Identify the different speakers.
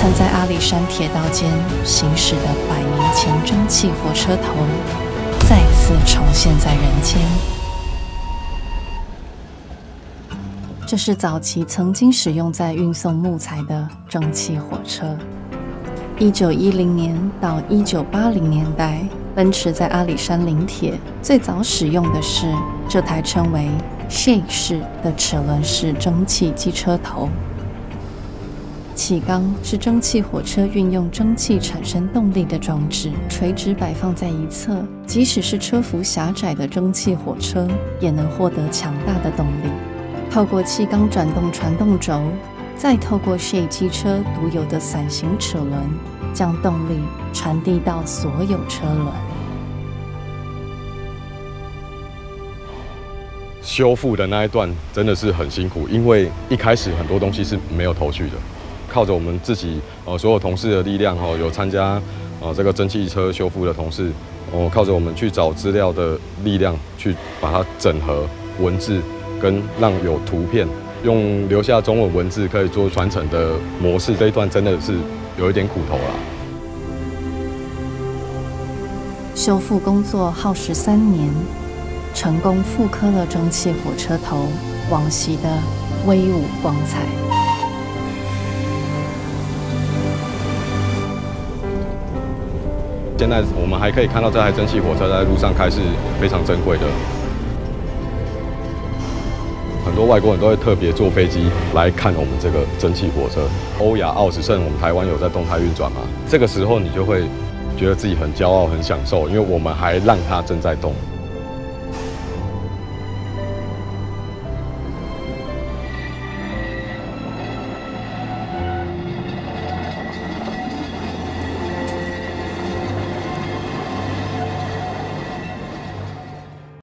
Speaker 1: 曾在阿里山铁道间行驶的100年前蒸汽火车头，再次重现在人间。这是早期曾经使用在运送木材的蒸汽火车。1910年到1980年代，奔驰在阿里山临铁最早使用的是这台称为 Shay 式的齿轮式蒸汽机车头。气缸是蒸汽火车运用蒸汽产生动力的装置，垂直摆放在一侧，即使是车幅狭窄的蒸汽火车，也能获得强大的动力。透过气缸转动传动轴，再透过 Shay 机车独有的伞形齿轮，将动力传递到所有车轮。
Speaker 2: 修复的那一段真的是很辛苦，因为一开始很多东西是没有头绪的。靠着我们自己所有同事的力量有参加这个蒸汽车修复的同事靠着我们去找资料的力量，去把它整合文字，跟让有图片，用留下中文文字可以做传承的模式。这一段真的是有一点苦头啦。
Speaker 1: 修复工作耗时3年，成功复刻了蒸汽火车头往昔的威武光彩。
Speaker 2: 现在我们还可以看到这台蒸汽火车在路上开是非常珍贵的，很多外国人都会特别坐飞机来看我们这个蒸汽火车。欧亚澳只剩我们台湾有在动态运转嘛，这个时候你就会觉得自己很骄傲、很享受，因为我们还让它正在动。